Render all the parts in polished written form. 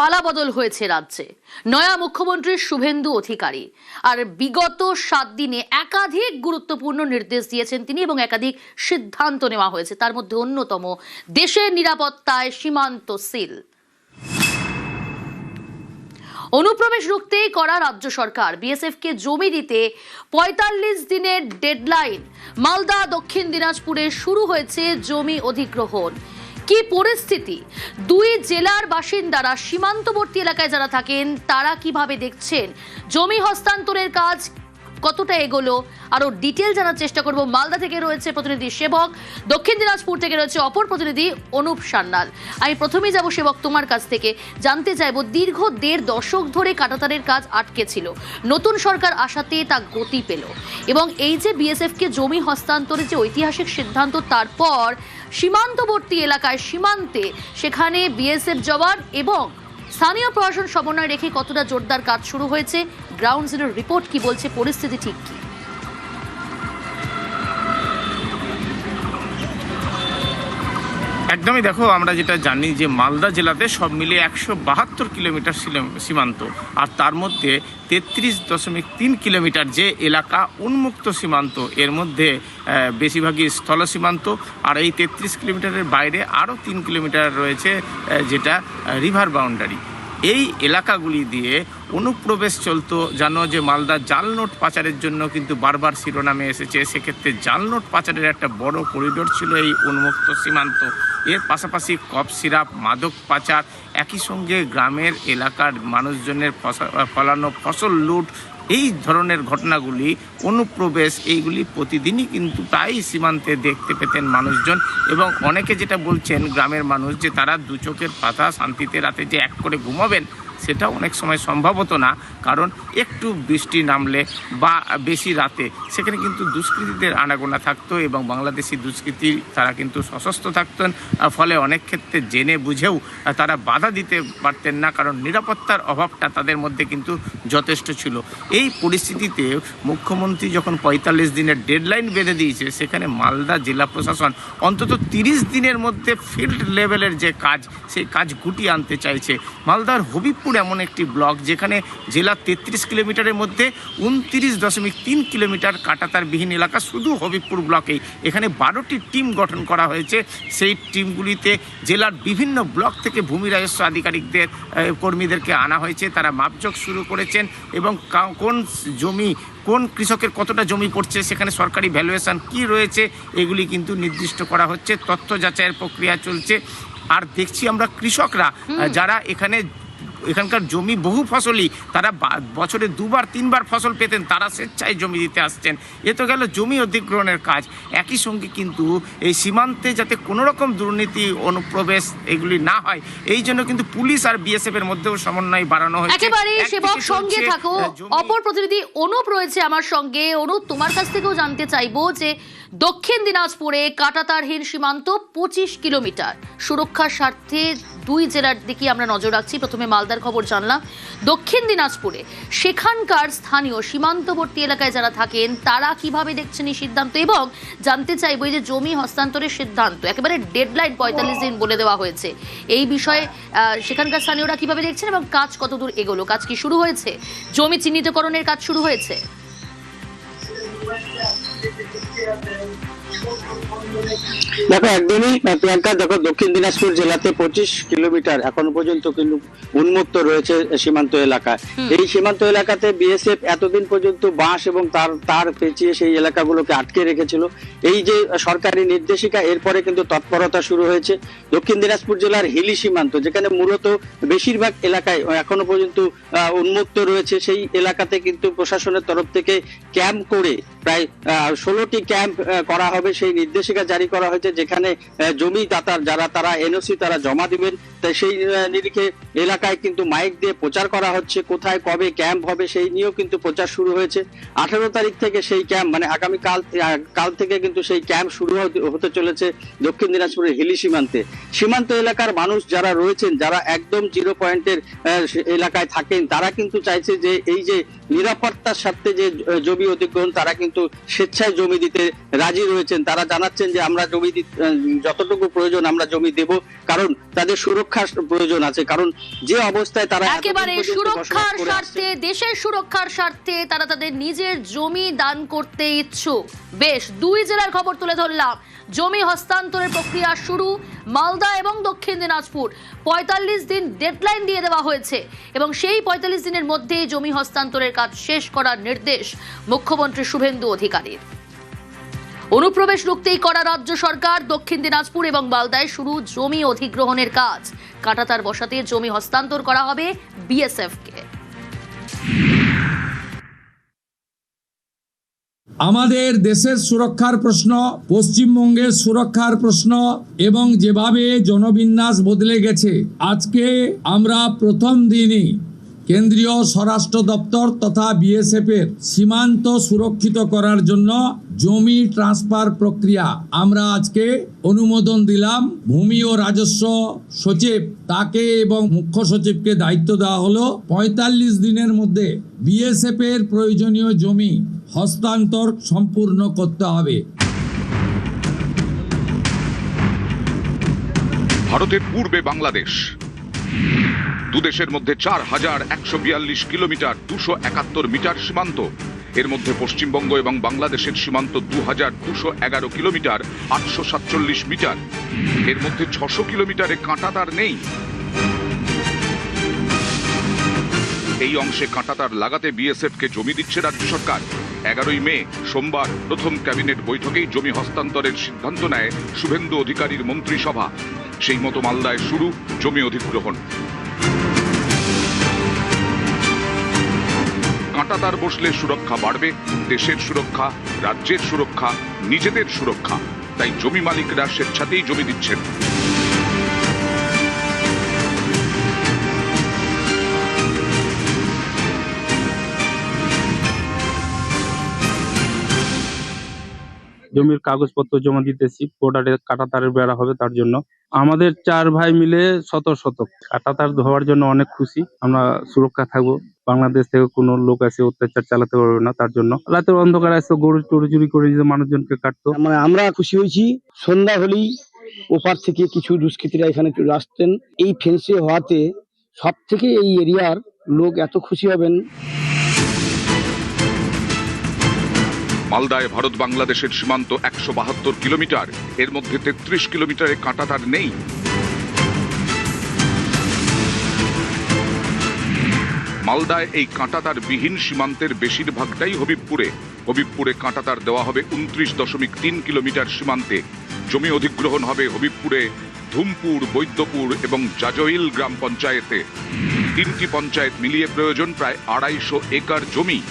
পালাবদল হয়েছে রাজ্যে। নয়া মুখ্যমন্ত্রী শুভেন্দু অধিকারী, আর বিগত 7 দিনে একাধিক গুরুত্বপূর্ণ নির্দেশ দিয়েছেন তিনি এবং একাধিক সিদ্ধান্ত নেওয়া হয়েছে। তার মধ্যে অন্যতম দেশের নিরাপত্তায় সীমান্ত সিল। অনুপ্রবেশ রুখতে করা রাজ্য সরকার, বিএসএফ কে জমি দিতে 45 দিনের ডেডলাইন। মালদা, দক্ষিণ দিনাজপুরে শুরু হয়েছে জমি অধিগ্রহণ। কি পরিস্থিতি? দুই জেলার বাসিন্দারা, সীমান্তবর্তী এলাকায় যারা থাকেন, তারা কিভাবে দেখছেন জমি হস্তান্তরের কাজ কতটা এগোলো? আরো ডিটেল জানার চেষ্টা করব। মালদা থেকে রয়েছে প্রতিনিধি সেবক, দক্ষিণ দিনাজপুর থেকে রয়েছে অপর প্রতিনিধি অনুপ সান্যাল। আমি প্রথমেই যাব সেবক, তোমার কাছ থেকে জানতে চাইব, দীর্ঘ 1.5 দশক ধরে কাঁটাতারের কাজ আটকে ছিল, নতুন সরকার আসাতে তা গতি পেল এবং এই যে বিএসএফ কে জমি হস্তান্তরের যে ঐতিহাসিক সিদ্ধান্ত, তারপর সীমান্তবর্তী এলাকায়, সীমান্তে সেখানে বিএসএফ জওয়ান এবং স্থানীয় প্রশাসন সমন্বয় রেখে কতটা জোরদার কাজ শুরু হয়েছে? গ্রাউন্ড জিরোর রিপোর্ট কি বলছে? পরিস্থিতি ঠিক কি? একদমই, দেখো, আমরা যেটা জানি যে মালদা জেলাতে সব মিলিয়ে 172 কিলোমিটার সীমান্ত, আর তার মধ্যে 33.3 কিলোমিটার যে এলাকা উন্মুক্ত সীমান্ত, এর মধ্যে বেশিরভাগই স্থল সীমান্ত। আর এই 33 কিলোমিটারের বাইরে আরও 3 কিলোমিটার রয়েছে যেটা রিভার বাউন্ডারি। এই এলাকাগুলি দিয়ে অনুপ্রবেশ চলতো। জানো যে মালদা জাল নোট পাচারের জন্য কিন্তু বারবার শিরোনামে এসেছে, সেক্ষেত্রে জাল নোট পাচারের একটা বড় করিডোর ছিল এই উন্মুক্ত সীমান্ত। এর পাশাপাশি কফ সিরাপ, মাদক পাচার, একই সঙ্গে গ্রামের এলাকার মানুষজনের ফলানো ফসল লুট, এই ধরনের ঘটনাগুলি, অনুপ্রবেশ, এইগুলি প্রতিদিনই কিন্তু প্রায় সীমান্তে দেখতে পেতেন মানুষজন। এবং অনেকে যেটা বলছেন গ্রামের মানুষ, যে তারা দু চোখের পাতা শান্তিতে রাতে যে এক করে ঘুমাবেন, সেটা অনেক সময় সম্ভব হতো না। কারণ একটু বৃষ্টি নামলে বা বেশি রাতে সেখানে কিন্তু দুষ্কৃতীদের আনাগোনা থাকতো এবং বাংলাদেশি দুষ্কৃতী তারা কিন্তু সশস্ত্র থাকতেন। ফলে অনেক ক্ষেত্রে জেনে বুঝেও তারা বাধা দিতে পারতেন না, কারণ নিরাপত্তার অভাবটা তাদের মধ্যে কিন্তু যথেষ্ট ছিল। এই পরিস্থিতিতে মুখ্যমন্ত্রী যখন 45 দিনের ডেডলাইন বেঁধে দিয়েছে, সেখানে মালদা জেলা প্রশাসন অন্তত 30 দিনের মধ্যে ফিল্ড লেভেলের যে কাজ, সেই কাজ গুটিয়ে আনতে চাইছে। মালদার হবিবপুর এমন একটি ব্লক যেখানে জেলা 33 কিলোমিটারের মধ্যে 29.3 কিলোমিটার কাঁটাতারবিহীন এলাকা শুধু হবিবপুর ব্লকেই। এখানে 12টি টিম গঠন করা হয়েছে। সেই টিমগুলিতে জেলার বিভিন্ন ব্লক থেকে ভূমি রাজস্ব আধিকারিকদের, কর্মীদেরকে আনা হয়েছে। তারা মাপজোক শুরু করেছেন এবং কোন জমি, কোন কৃষকের কতটা জমি পড়ছে, সেখানে সরকারি ভ্যালুয়েশন কি রয়েছে, এগুলি কিন্তু নির্দিষ্ট করা হচ্ছে। তথ্য যাচাইয়ের প্রক্রিয়া চলছে। আর দেখছি আমরা কৃষকরা যারা এখানকার জমি বহু ফসলি, তারা বছরে 2-3বার ফসল পেতেন, তারা স্বেচ্ছায় জমি দিতে আসছেন। এ তো গেল জমি অধিগ্রহণের কাজ। একই সঙ্গে কিন্তু এই সীমান্তে যাতে কোনো রকম দুর্নীতি, অনুপ্রবেশ এগুলি না হয়, এই জন্য কিন্তু পুলিশ আর বিএসএফ এর মধ্যেও সমন্বয় বাড়ানো হয়েছে। একেবারে সেবক, সঙ্গে থাকো। অপর প্রতিনিধি অনুপ রয়েছে আমার সঙ্গে। অনুপ, তোমার কাছ থেকেও জানতে চাইবো যে দক্ষিণ দিনাজপুরে কাঁটাতারহীন সীমান্ত 25 কিলোমিটার, সুরক্ষার স্বার্থে দুই জেলার দিকে আমরা নজর রাখছি। প্রথমে মালদার খবর জানলাম, দক্ষিণ দিনাজপুরে সেখানকার স্থানীয় সীমান্তবর্তী এলাকায় যারা থাকেন, তারা কিভাবে দেখছেন এই সিদ্ধান্ত? এবং জানতে চাইবো যে জমি হস্তান্তরের সিদ্ধান্ত, একেবারে ডেডলাইন 45 দিন বলে দেওয়া হয়েছে, এই বিষয়ে সেখানকার স্থানীয়রা কিভাবে দেখছেন এবং কাজ কতদূর এগোলো? কাজ কি শুরু হয়েছে? জমি চিহ্নিতকরণের কাজ শুরু হয়েছে? দেখো, একদমই প্রিয়াঙ্কা, দেখো দক্ষিণ দিনাজপুর জেলাতে 25 কিলোমিটার এখনো পর্যন্ত কিন্তু উন্মুক্ত রয়েছে সীমান্ত এলাকা। এই সীমান্ত এলাকাতে বিএসএফ এতদিন পর্যন্ত বাঁশ এবং তার পেঁচিয়ে সেই এলাকাগুলোকে আটকে রেখেছিল। এই যে সরকারি নির্দেশিকা, এরপরে কিন্তু তৎপরতা শুরু হয়েছে। দক্ষিণ দিনাজপুর জেলার হিলি সীমান্ত, যেখানে মূলত বেশিরভাগ এলাকায় এখনো পর্যন্ত উন্মুক্ত রয়েছে, সেই এলাকাতে কিন্তু প্রশাসনের তরফ থেকে ক্যাম্প করে প্রায় 16টি ক্যাম্প করা হবে, সেই নির্দেশিকা জারি করা হয়েছে। যেখানে জমি দাতার যারা, তারা এনওসি তারা জমা দিবেন। তাই সেই নিরিখে এলাকায় কিন্তু মাইক দিয়ে প্রচার করা হচ্ছে, কোথায় কবে ক্যাম্প হবে সেই নিয়েও কিন্তু প্রচার শুরু হয়েছে। 18 তারিখ থেকে সেই ক্যাম্প, মানে আগামী কাল থেকে কিন্তু সেই ক্যাম্প শুরু হতে চলেছে দক্ষিণ দিনাজপুরের হিলি সীমান্তে। সীমান্ত এলাকার মানুষ যারা রয়েছেন, যারা একদম 0 পয়েন্টের এলাকায় থাকেন, তারা কিন্তু চাইছে যে এই যে নিরাপত্তার স্বার্থে যে জমি অধিগ্রহণ, তারা কিন্তু স্বেচ্ছায় জমি দিতে রাজি রয়েছেন। তারা জানাচ্ছেন যে আমরা জমি যতটুকু প্রয়োজন আমরা জমি দেব, কারণ তাদের সুরক্ষা সুরক্ষার প্রয়োজন আছে, কারণ যে অবস্থায় তারা এতদিন একেবারে পর্যন্ত সুরক্ষার বসবাস করে স্বার্থে, আসছে। দেশের সুরক্ষার স্বার্থে তারা তাদের নিজের জমি দান করতে ইচ্ছুক। বেশ, 2 জেলার খবর তুলে ধরলাম। জমি হস্তান্তরের প্রক্রিয়া শুরু মালদা এবং দক্ষিণ দিনাজপুর। 45 দিন ডেডলাইন দিয়ে দেওয়া হয়েছে এবং সেই 45 দিনের মধ্যেই জমি হস্তান্তরের কাজ শেষ করার নির্দেশ মুখ্যমন্ত্রী শুভেন্দু অধিকারীর। অনুপ্রবেশ রুখতেই করা রাজ্য সরকার। দক্ষিণ দিনাজপুর এবং মালদায় শুরু জমি অধিগ্রহণের কাজ। কাঁটাতার বসাতে জমি হস্তান্তর করা হবে বিএসএফ কে। আমাদের দেশের সুরক্ষার প্রশ্ন, পশ্চিমবঙ্গের সুরক্ষার প্রশ্ন এবং যেভাবে জনবিন্যাস বদলে গেছে, আজকে আমরা প্রথম দিনই কেন্দ্রীয় স্বরাষ্ট্র দপ্তর তথা বিএসএফ এর সীমান্ত সুরক্ষিত করার জন্য জমি ট্রান্সফার প্রক্রিয়া আমরা আজকে অনুমোদন দিলাম। ভূমি ও রাজস্ব সচিব তাকে এবং মুখ্য সচিবকে দায়িত্ব দেওয়া হলো 45 দিনের মধ্যে বিএসএফ এর প্রয়োজনীয় জমি হস্তান্তর সম্পূর্ণ করতে হবে। ভারতের পূর্বে বাংলাদেশ, দুদেশের মধ্যে 4142 কিলোমিটার 271 মিটার সীমান্ত। এর মধ্যে পশ্চিমবঙ্গ এবং বাংলাদেশের সীমান্ত 2211 কিলোমিটার 847 মিটার। এর মধ্যে 600 কিলোমিটারে কাঁটাতার নেই। এই অংশে কাঁটাতার লাগাতে বিএসএফ কে জমি দিচ্ছে রাজ্য সরকার। 11ই মে সোমবার প্রথম ক্যাবিনেট বৈঠকেই জমি হস্তান্তরের সিদ্ধান্ত নেয় শুভেন্দু অধিকারীর মন্ত্রিসভা। সেই মতো মালদায় শুরু জমি অধিগ্রহণ। কাঁটাতার বসলে সুরক্ষা বাড়বে, দেশের সুরক্ষা, রাজ্যের সুরক্ষা, নিজেদের সুরক্ষা। তাই জমি মালিকরা স্বেচ্ছাতেই জমি দিচ্ছেন। জমির কাগজপত্র জমা দিতেছি, বর্ডারে কাঁটাতারের বেড়া হবে তার জন্য। আমাদের 4 ভাই মিলে শত কাঁটাতার ধোয়ার জন্য অনেক খুশি। আমরা সুরক্ষা থাকবো, বাংলাদেশ থেকে কোনো লোক এসে অত্যাচার চালাতে পারবে না। তার জন্য রাতের অন্ধকার এসে গরু টরু চুরি করে নিজে মানুষজনকে কাটতো। মানে আমরা খুশি হয়েছি। সন্ধ্যা হলেই ওপার থেকে কিছু দুষ্কৃতীরা এখানে চলে আসতেন। এই ফেন্সে হওয়াতে সব থেকে এই এরিয়ার লোক এত খুশি হবেন। মালদায় ভারত বাংলাদেশের সীমান্ত 172 কিলোমিটার। এর মধ্যে 33 কিলোমিটারে কাঁটাতার নেই। মালদায় এই কাঁটাতার বিহীন সীমান্তের বেশিরভাগটাই হবিবপুরে কাঁটাতার দেওয়া হবে 29.3 কিলোমিটার সীমান্তে। জমি অধিগ্রহণ হবে হবিবপুরে, ধুমপুর, বৈদ্যপুর এবং জাজইল গ্রাম পঞ্চায়েতে। 3টি পঞ্চায়েত মিলিয়ে প্রয়োজন প্রায় 250 একর জমি।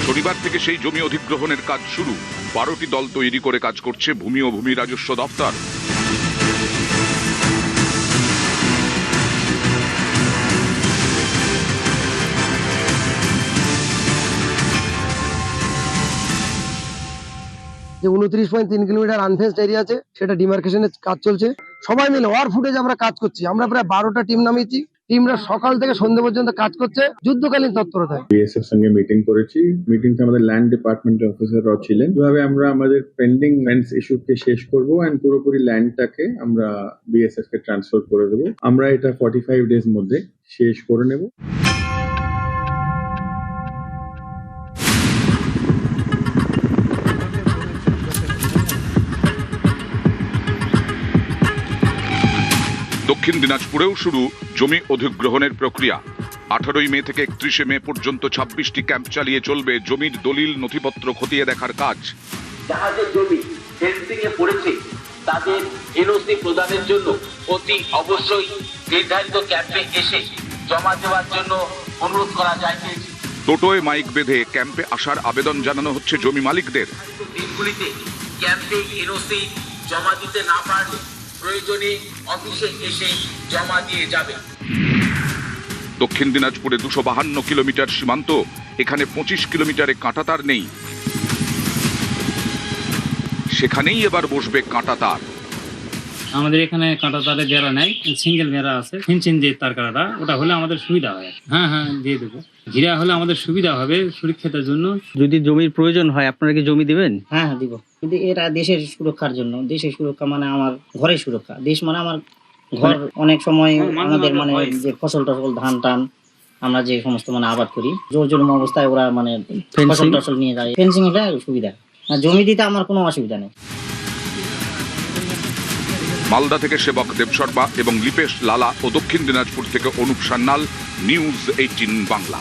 শনিবার থেকে সেই জমি অধিগ্রহণের কাজ শুরু। 12টি দল তৈরি করে কাজ করছে ভূমি ও ভূমি রাজস্ব দপ্তর। যে 29.3 কিলোমিটার আনফেন্সড এরিয়া আছে, সেটা ডিমার্কেশনের কাজ চলছে। সবাই মিলে ওয়ার ফুটেজ আমরা কাজ করছি। আমরা প্রায় 12টা টিম নামিয়েছি। টিমরা সকাল থেকে সন্ধ্যে পর্যন্ত কাজ করছে যুদ্ধকালীন তৎপরতায়। বিএসএফ সঙ্গে মিটিং করেছি। মিটিংতে আমাদের ল্যান্ড ডিপার্টমেন্টের অফিসাররাও ছিলেন। কিভাবে আমরা আমাদের পেন্ডিং ল্যান্ডস ইস্যুকে শেষ করব এন্ড পুরোপুরি ল্যান্ডটাকে আমরা বিএসএফ কে ট্রান্সফার করে দেব। আমরা এটা 45 ডেজ মধ্যে শেষ করে নেব। দক্ষিণ দিনাজপুরেও শুরু জমি অধিগ্রহণের প্রক্রিয়া। 18ই মে থেকে 31শে মে পর্যন্ত 26টি ক্যাম্প চালিয়ে চলবে জমির দলিল নথিপত্র খতিয়ে দেখার কাজ। যাদের জমি ফেন্সিং এ পড়েছে তাদের এনওসি প্রদানের জন্য অতি অবশ্যই নির্ধারিত ক্যাম্পে এসে জমা দেওয়ার জন্য অনুরোধ করা যায়। টোটোয় মাইক বেঁধে ক্যাম্পে আসার আবেদন জানানো হচ্ছে জমি মালিকদের। দিনগুলিতে ক্যাম্পে এনওসি জমা দিতে না পারলে প্রয়োজনে অফিসে এসে জমা দিয়ে যাবে। দক্ষিণ দিনাজপুরে 252 কিলোমিটার সীমান্ত। এখানে 25 কিলোমিটারে কাঁটাতার নেই। সেখানেই এবার বসবে কাঁটাতার। আমাদের এখানে কাঁটা তারে বেড়া নেই, সিঙ্গেল বেড়া আছে, ফেন্সিং যে তার কাঁটাটা, ওটা হলে আমাদের সুবিধা হয়। হ্যাঁ হ্যাঁ দিয়ে দেবো, ঘিরা হলে আমাদের সুবিধা হবে সুরক্ষিতের জন্য। যদি জমির প্রয়োজন হয় আপনারা কি জমি দিবেন? হ্যাঁ দিব, কিন্তু এটা দেশের সুরক্ষার জন্য। দেশের সুরক্ষা মানে আমার ঘরের সুরক্ষা, দেশ মানে আমার ঘর। অনেক সময় আমাদের মানে যে ফসল টসল ধান টান আমরা যে সমস্ত মানে আবাদ করি, জোর জলম অবস্থায় ওরা মানে ফসল টসল নিয়ে যায়। ফেন্সিং হলে সুবিধা, জমি দিতে আমার কোনো অসুবিধা নেই। মালদা থেকে সেবক দেব শর্মা এবং লিপেশ লালা ও দক্ষিণ দিনাজপুর থেকে অনুপ সান্যাল, নিউজ 18 বাংলা।